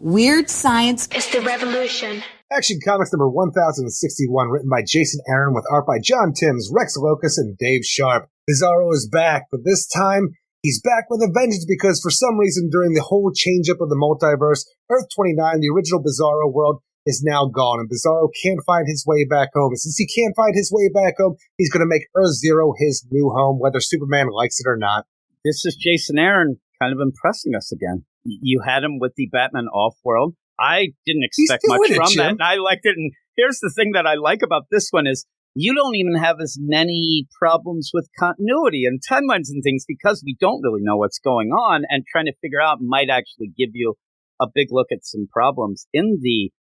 Weird science is the revolution. Action Comics number 1061, written by Jason Aaron with art by John Timms, Rex Locus, and Dave Sharp. Bizarro is back, but this time he's back with a vengeance because for some reason during the whole change-up of the multiverse, Earth-29, the original Bizarro world, is now gone, and Bizarro can't find his way back home. And since he can't find his way back home, he's going to make Earth-Zero his new home, whether Superman likes it or not. This is Jason Aaron kind of impressing us again. You had him with the Batman Off-World. I didn't expect much from that, and I liked it. And here's the thing that I like about this one is you don't even have as many problems with continuity and timelines and things because we don't really know what's going on, and trying to figure out might actually give you a big look at some problems in the,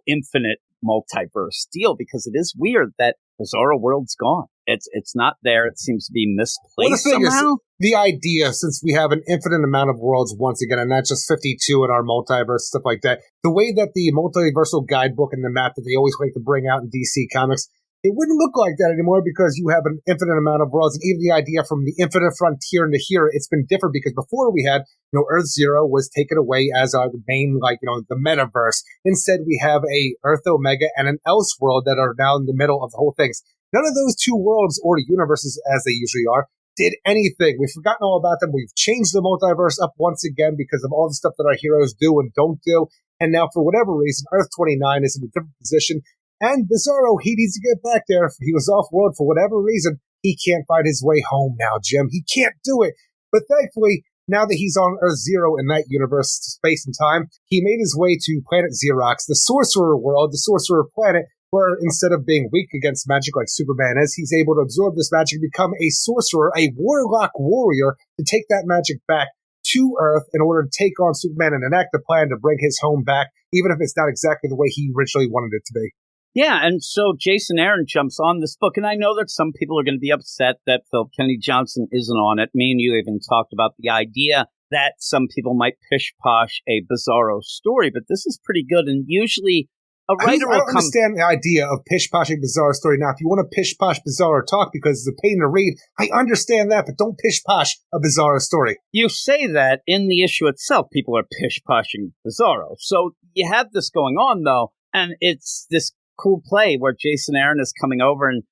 infinite multiverse deal, because it is weird that Bizarro World's gone. It's not there. It seems to be misplaced somehow. The idea, since we have an infinite amount of worlds once again, and not just 52 in our multiverse, stuff like that, the way that the multiversal guidebook and the map that they always like to bring out in DC Comics, it wouldn't look like that anymore because you have an infinite amount of worlds. And even the idea from the infinite frontier into here, it's been different because before we had, Earth-Zero was taken away as our main, the metaverse. Instead, we have a Earth Omega and an Elseworld that are now in the middle of the whole thing. None of those two worlds or universes, as they usually are, did anything. We've forgotten all about them. We've changed the multiverse up once again because of all the stuff that our heroes do and don't do. And now, for whatever reason, Earth-29 is in a different position. And Bizarro, he needs to get back there. If he was off-world for whatever reason, he can't find his way home now, Jim. He can't do it. But thankfully, now that he's on Earth-Zero in that universe, space and time, he made his way to Planet Xerox, the sorcerer world, the sorcerer planet, where instead of being weak against magic like Superman is, he's able to absorb this magic and become a sorcerer, a warlock warrior, to take that magic back to Earth in order to take on Superman and enact a plan to bring his home back, even if it's not exactly the way he originally wanted it to be. Yeah, and so Jason Aaron jumps on this book, and I know that some people are going to be upset that Phil Kennedy Johnson isn't on it. Me and you even talked about the idea that some people might pish-posh a Bizarro story, but this is pretty good, and usually a writer will come... I don't understand the idea of pish-poshing Bizarro story. Now, if you want to pish-posh Bizarro talk because it's a pain to read, I understand that, but don't pish-posh a Bizarro story. You say that in the issue itself, people are pish-poshing Bizarro. So you have this going on, though, and it's this cool play where Jason Aaron is coming over, and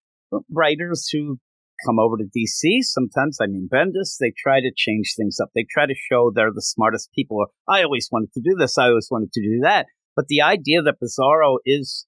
writers who come over to DC, sometimes, Bendis, they try to change things up. They try to show they're the smartest people. Or, I always wanted to do this. I always wanted to do that. But the idea that Bizarro is,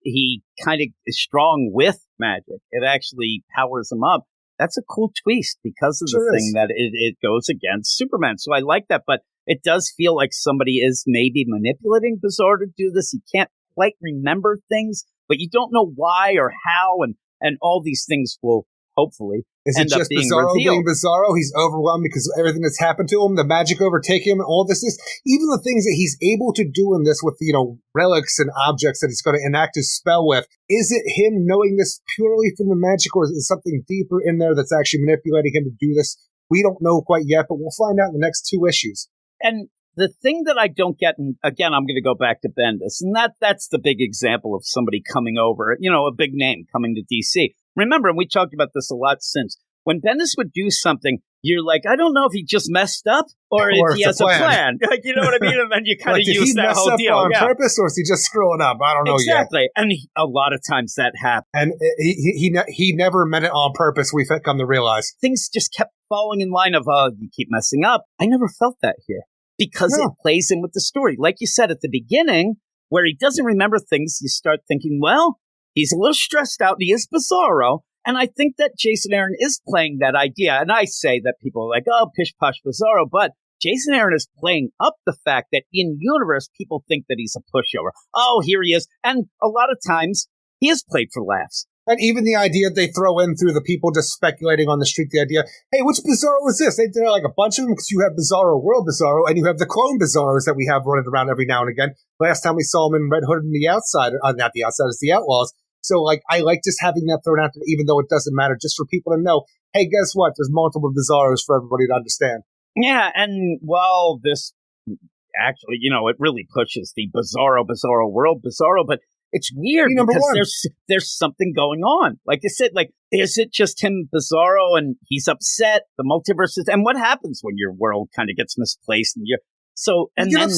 he kind of is strong with magic. It actually powers him up. That's a cool twist because of the thing that it goes against Superman. So I like that, but it does feel like somebody is maybe manipulating Bizarro to do this. He can't quite remember things, but you don't know why or how, and all these things will hopefully end up being Bizarro revealed. Being Bizarro? He's overwhelmed because of everything that's happened to him, the magic overtake him, and all this is even the things that he's able to do in this with relics and objects that he's going to enact his spell with. Is it him knowing this purely from the magic, or is it something deeper in there that's actually manipulating him to do this? We don't know quite yet, but we'll find out in the next two issues. And the thing that I don't get, and again, I'm going to go back to Bendis, and that's the big example of somebody coming over, a big name coming to DC. Remember, and we talked about this a lot since, when Bendis would do something, you're like, I don't know if he just messed up or if he has a plan. You know what I mean? And then you kind of use that whole deal. On purpose, or is he just screwing up? I don't know yet. Exactly. And a lot of times that happens. And he never meant it on purpose, we've come to realize. Things just kept falling in line of, you keep messing up. I never felt that here. Because it plays in with the story. Like you said at the beginning, where he doesn't remember things, you start thinking, well, he's a little stressed out. He is Bizarro. And I think that Jason Aaron is playing that idea. And I say that people are like, oh, pish-posh Bizarro. But Jason Aaron is playing up the fact that in universe, people think that he's a pushover. Oh, here he is. And a lot of times, he is played for laughs. And even the idea they throw in through the people just speculating on the street, the idea, hey, which Bizarro is this? They're like a bunch of them because you have Bizarro World Bizarro and you have the clone Bizarros that we have running around every now and again. Last time we saw them in Red Hood and the Outsider, not the Outsiders, the Outlaws. So, I like just having that thrown out there, even though it doesn't matter, just for people to know, hey, guess what? There's multiple Bizarros for everybody to understand. Yeah, and while this actually, it really pushes the Bizarro World Bizarro, but it's weird because there's something going on. Like I said, is it just him, Bizarro, and he's upset? The multiverse is, and what happens when your world kind of gets misplaced and then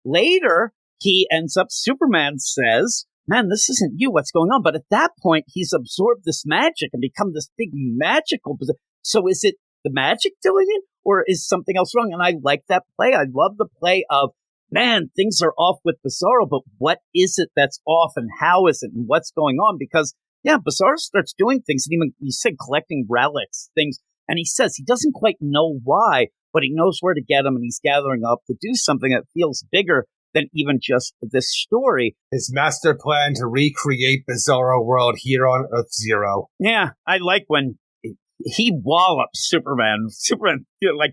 later, he ends up, Superman says, man, this isn't you. What's going on? But at that point, he's absorbed this magic and become this big magical. So is it the magic doing it, or is something else wrong? And I like that play. I love the play of, man, things are off with Bizarro, but what is it that's off, and how is it, and what's going on? Because, yeah, Bizarro starts doing things, and even, you said, collecting relics, things, and he says he doesn't quite know why, but he knows where to get them, and he's gathering up to do something that feels bigger than even just this story. His master plan to recreate Bizarro World here on Earth Zero. Yeah, I like when he wallops Superman. Superman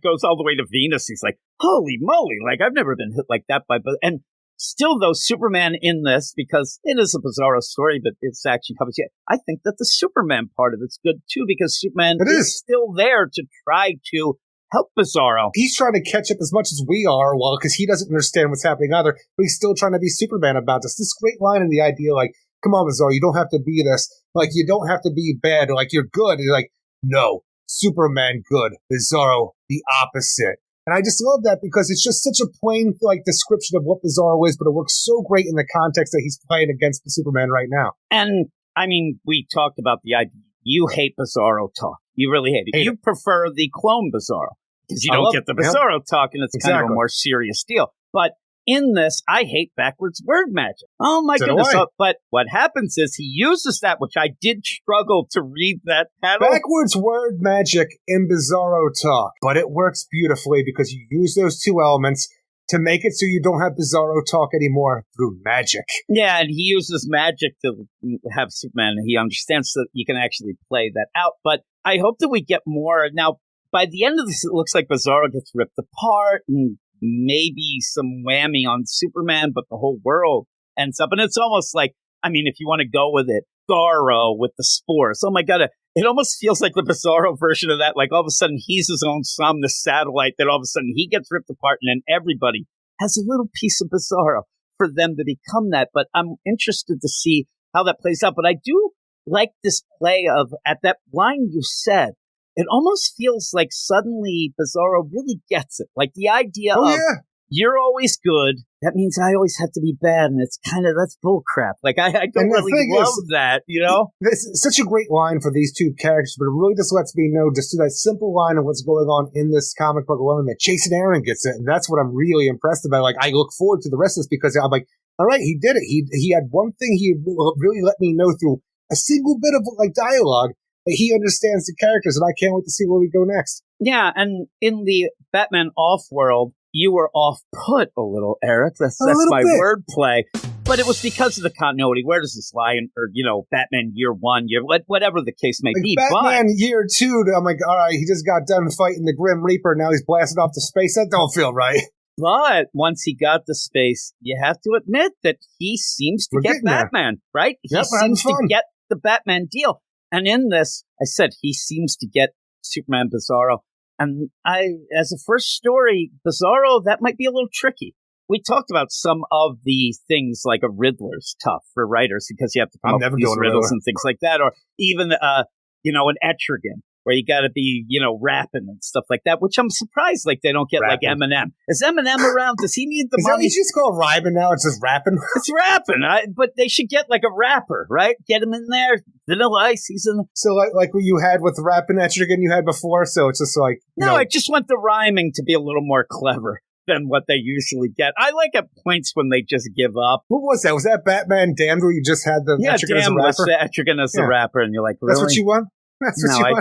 goes all the way to Venus. He's like, holy moly, I've never been hit like that by, and still though, Superman in this, because it is a Bizarro story, but it's actually covers yet. I think that the Superman part of it's good too, because Superman is still there to try to help Bizarro. He's trying to catch up as much as we are, because he doesn't understand what's happening either, but he's still trying to be Superman about this. This great line in the idea, come on, Bizarro, you don't have to be this. You don't have to be bad. You're good. And you're like, no, Superman good, Bizarro the opposite. And I just love that because it's just such a plain description of what Bizarro is, but it works so great in the context that he's playing against the Superman right now. And, I mean, we talked about the idea. You hate Bizarro talk. You really hate it. You prefer the clone Bizarro because you don't get the Bizarro talk, and it's kind of a more serious deal. But in this, I hate backwards word magic. Oh, my goodness. But what happens is he uses that, which I did struggle to read that panel. Backwards word magic in Bizarro talk. But it works beautifully because you use those two elements to make it so you don't have Bizarro talk anymore through magic. Yeah, and he uses magic to have Superman, and he understands that you can actually play that out. But I hope that we get more. Now, by the end of this, it looks like Bizarro gets ripped apart, and maybe some whammy on Superman, but the whole world ends up. And it's almost like, I mean, if you want to go with it, Bizarro with the spores. Oh, my God. It almost feels like the Bizarro version of that. All of a sudden, he's his own son, the satellite, that all of a sudden he gets ripped apart, and then everybody has a little piece of Bizarro for them to become that. But I'm interested to see how that plays out. But I do like this play of, at that line you said, it almost feels like suddenly Bizarro really gets it. The idea of, you're always good, that means I always have to be bad, and it's that's bullcrap. I don't really love that, This is such a great line for these two characters, but it really just lets me know, just through that simple line of what's going on in this comic book alone, that Jason Aaron gets it, and that's what I'm really impressed about. I look forward to the rest of this, because I'm like, all right, he did it. He had one thing he really let me know through a single bit of dialogue, that he understands the characters, and I can't wait to see where we go next. Yeah, and in the Batman Off-World, you were off-put a little, Eric. That's my wordplay. But it was because of the continuity. Where does this lie? Or, Batman Year 1, whatever the case may be. Batman Year 2, I'm like, all right, he just got done fighting the Grim Reaper, now he's blasted off to space. That don't feel right. But once he got to space, you have to admit that he seems to get Batman, right? He seems to get the Batman deal. And in this, I said, he seems to get Superman Bizarro. And as a first story, Bizarro, that might be a little tricky. We talked about some of the things like a Riddler's tough for writers because you have to come up with these riddles and things like that. Or even, an Etrigan, where you got to be, rapping and stuff like that, which I'm surprised they don't get rapping. Like Eminem. Is Eminem around? Does he need the money? Is that just called rhyming now? It's just rapping? It's rapping. But they should get a rapper, right? Get him in there. Vanilla Ice, he's in. So like what you had with the rapping Etrigan you had before, so it's just No, I just want the rhyming to be a little more clever than what they usually get. I like at points when they just give up. What was that? Was that Batman Damned where you just had the Etrigan as a rapper? Yeah, Etrigan as the rapper, and you're like, really? That's what you want?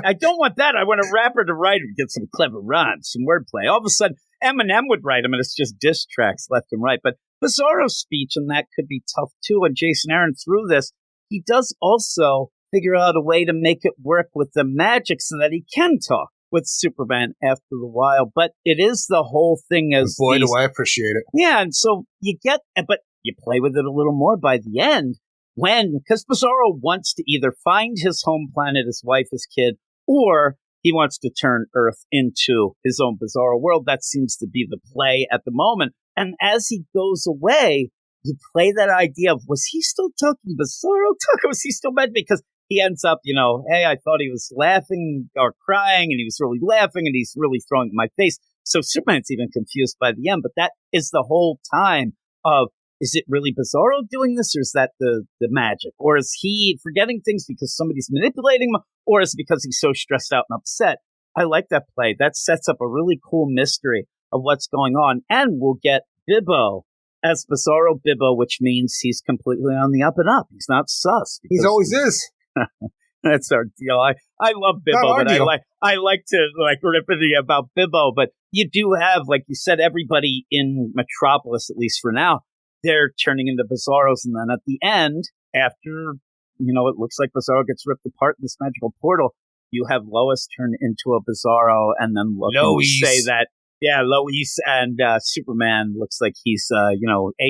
I don't want that. I want a rapper to write and get some clever rhymes, some wordplay. All of a sudden, Eminem would write them, and it's just diss tracks left and right. But Bizarro's speech, and that could be tough, too. And Jason Aaron, through this, he does also figure out a way to make it work with the magic so that he can talk with Superman after a while. But it is the whole thing as... Boy, do I appreciate it. Yeah, and so you get... But you play with it a little more by the end. Because Bizarro wants to either find his home planet, his wife, his kid, or he wants to turn Earth into his own Bizarro world. That seems to be the play at the moment. And as he goes away, you play that idea of, was he still talking Bizarro talk, or was he still mad? Because he ends up, hey, I thought he was laughing or crying, and he was really laughing, and he's really throwing it in my face. So Superman's even confused by the end. But that is the whole time of, is it really Bizarro doing this, or is that the magic? Or is he forgetting things because somebody's manipulating him, or is it because he's so stressed out and upset? I like that play. That sets up a really cool mystery of what's going on. And we'll get Bibbo as Bizarro Bibbo, which means he's completely on the up and up. He's not sus. He always is. That's our deal. I love Bibbo, but I like to rip it about Bibbo. But you do have, like you said, everybody in Metropolis, at least for now, they're turning into Bizarros. And then at the end, after, it looks like Bizarro gets ripped apart in this magical portal, you have Lois turn into a Bizarro, and then say that, Lois and Superman looks like he's, a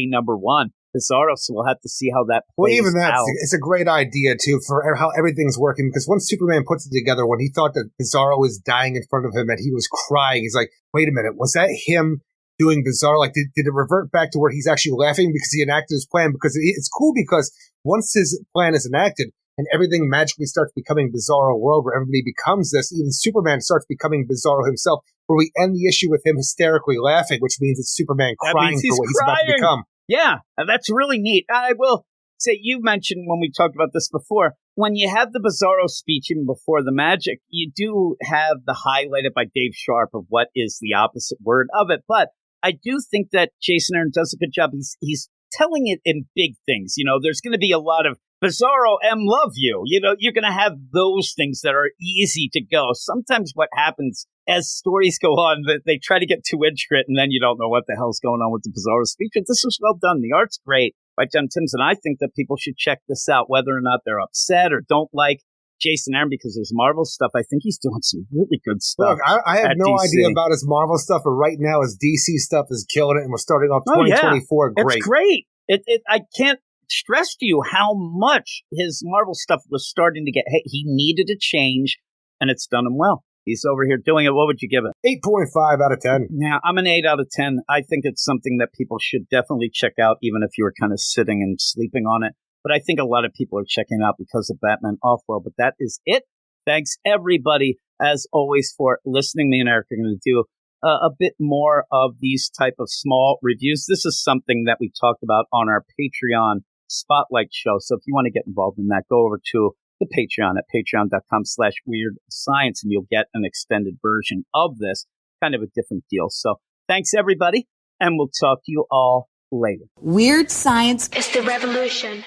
number one Bizarro. So we'll have to see how that plays out. Well, even that, it's a great idea, too, for how everything's working. Because once Superman puts it together, when he thought that Bizarro was dying in front of him and he was crying, he's like, wait a minute, was that him doing Bizarro? Like, did it revert back to where he's actually laughing because he enacted his plan? Because it's cool because once his plan is enacted and everything magically starts becoming Bizarro world where everybody becomes this, even Superman starts becoming Bizarro himself, where we end the issue with him hysterically laughing, which means it's Superman crying for what he's about to become. Yeah, that's really neat. I will say, you mentioned when we talked about this before, when you have the Bizarro speech even before the magic, you do have the highlighted by Dave Sharp of what is the opposite word of it. But I do think that Jason Aaron does a good job. He's telling it in big things. There's going to be a lot of Bizarro love you. You're going to have those things that are easy to go. Sometimes what happens as stories go on, that they try to get too intricate, and then you don't know what the hell's going on with the Bizarro speech. But this was well done. The art's great by Jen Timms, and I think that people should check this out, whether or not they're upset or don't like Jason Aaron because there's Marvel stuff. I think he's doing some really good stuff. Look, I have no idea about his Marvel stuff, but right now his DC stuff is killing it, and we're starting off 2024 great. It's great. I can't stress to you how much his Marvel stuff was starting to get. Hey, he needed a change, and it's done him well. He's over here doing it. What would you give it? 8.5 out of 10. Yeah, I'm an 8 out of 10. I think it's something that people should definitely check out, even if you were kind of sitting and sleeping on it. But I think a lot of people are checking it out because of Batman Offworld. But that is it. Thanks, everybody, as always, for listening. Me and Eric are going to do a bit more of these type of small reviews. This is something that we talked about on our Patreon Spotlight show. So if you want to get involved in that, go over to the Patreon at patreon.com/weirdscience, and you'll get an extended version of this, kind of a different deal. So thanks, everybody, and we'll talk to you all later. Weird Science is the revolution.